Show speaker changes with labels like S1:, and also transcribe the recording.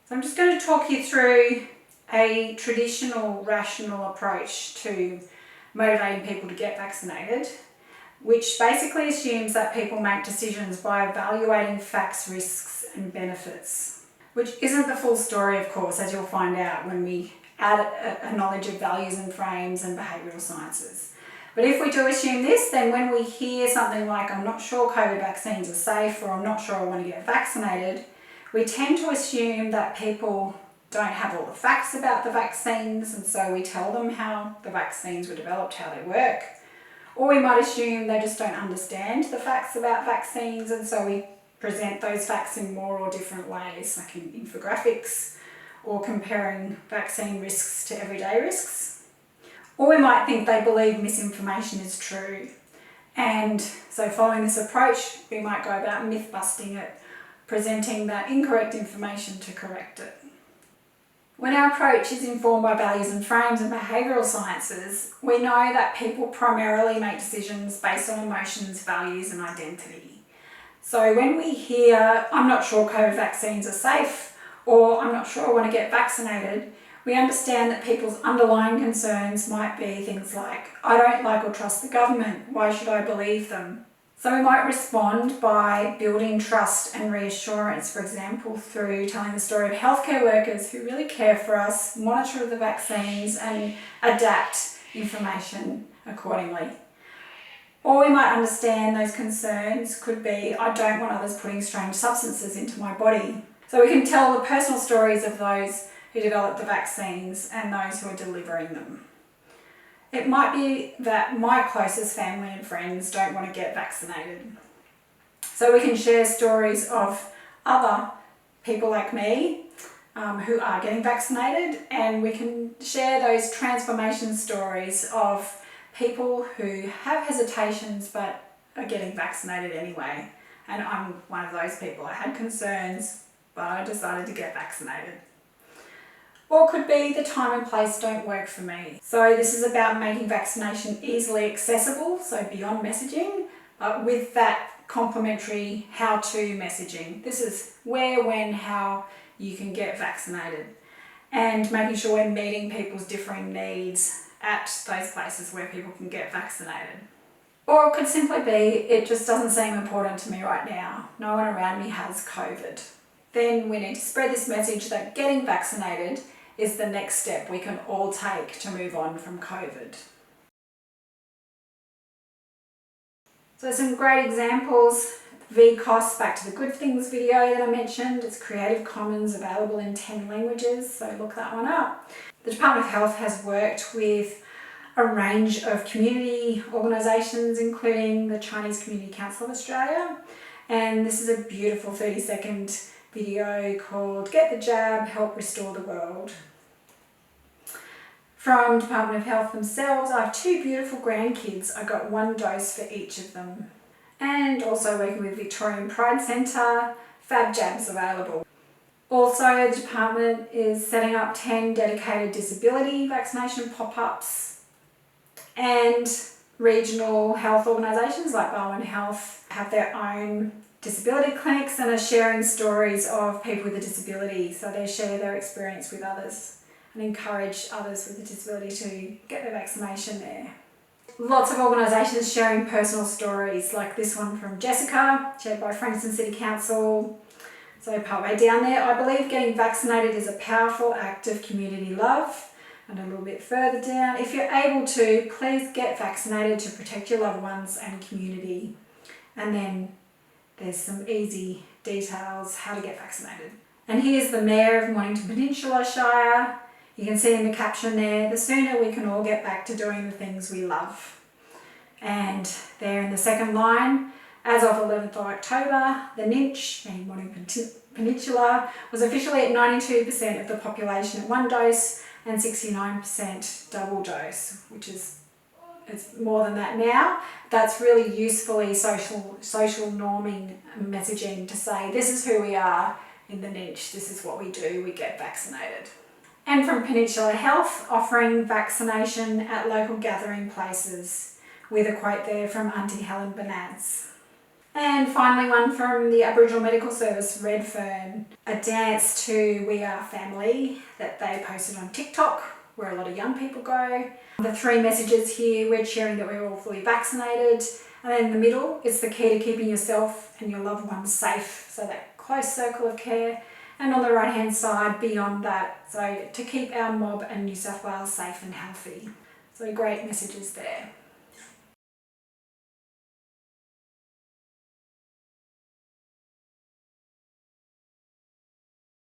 S1: So I'm just going to talk you through a traditional, rational approach to motivating people to get vaccinated, which basically assumes that people make decisions by evaluating facts, risks and benefits, which isn't the full story, of course, as you'll find out when we add a knowledge of values and frames and behavioural sciences. But if we do assume this, then when we hear something like, I'm not sure COVID vaccines are safe, or I'm not sure I want to get vaccinated, we tend to assume that people don't have all the facts about the vaccines, and so we tell them how the vaccines were developed, how they work. Or we might assume they just don't understand the facts about vaccines, and so we present those facts in more or different ways, like in infographics or comparing vaccine risks to everyday risks. Or we might think they believe misinformation is true. And so following this approach, we might go about myth busting it, presenting that incorrect information to correct it. When our approach is informed by values and frames and behavioural sciences, we know that people primarily make decisions based on emotions, values and identity. So when we hear, I'm not sure COVID vaccines are safe, or I'm not sure I want to get vaccinated, we understand that people's underlying concerns might be things like, I don't like or trust the government, why should I believe them? So we might respond by building trust and reassurance, for example, through telling the story of healthcare workers who really care for us, monitor the vaccines and adapt information accordingly. Or we might understand those concerns could be, I don't want others putting strange substances into my body. So we can tell the personal stories of those who developed the vaccines and those who are delivering them. It might be that my closest family and friends don't want to get vaccinated. So we can share stories of other people like me who are getting vaccinated, and we can share those transformation stories of people who have hesitations but are getting vaccinated anyway. And I'm one of those people. I had concerns, but I decided to get vaccinated. Or it could be the time and place don't work for me. So this is about making vaccination easily accessible, so beyond messaging, but with that complementary how-to messaging. This is where, when, how you can get vaccinated, and making sure we're meeting people's differing needs at those places where people can get vaccinated. Or it could simply be, it just doesn't seem important to me right now. No one around me has COVID. Then we need to spread this message that getting vaccinated is the next step we can all take to move on from COVID. So some great examples. VCOS, Back to the Good Things video that I mentioned. It's Creative Commons, available in 10 languages, so look that one up. The Department of Health has worked with a range of community organisations, including the Chinese Community Council of Australia. And this is a beautiful 30-second video called Get the Jab, Help Restore the World. From Department of Health themselves, I have 2 beautiful grandkids. I got 1 dose for each of them. And also working with Victorian Pride Centre, Fab Jabs available. Also, the department is setting up 10 dedicated disability vaccination pop-ups, and regional health organisations like Barwon Health have their own disability clinics and are sharing stories of people with a disability, so they share their experience with others and encourage others with a disability to get their vaccination there. Lots of organisations sharing personal stories, like this one from Jessica, shared by Frankston City Council. So partway down there, I believe getting vaccinated is a powerful act of community love. And a little bit further down, if you're able to, please get vaccinated to protect your loved ones and community. And then there's some easy details how to get vaccinated. And here's the Mayor of Mornington Peninsula Shire. You can see in the caption there, the sooner we can all get back to doing the things we love. And there in the second line, as of 11th of October, the NINCH, being Mornington Peninsula, was officially at 92% of the population at 1 dose and 69% double dose, which is it's more than that now. That's really usefully social norming messaging to say, this is who we are in the niche, this is what we do, we get vaccinated. And from Peninsula Health, offering vaccination at local gathering places, with a quote there from Auntie Helen Bonaz. And finally, one from the Aboriginal Medical Service, Redfern, a dance to We Are Family that they posted on TikTok, where a lot of young people go. The 3 messages here, we're cheering that we're all fully vaccinated. And then in the middle, it's the key to keeping yourself and your loved ones safe. So that close circle of care. And on the right hand side, beyond that, so to keep our mob and New South Wales safe and healthy. So great messages there.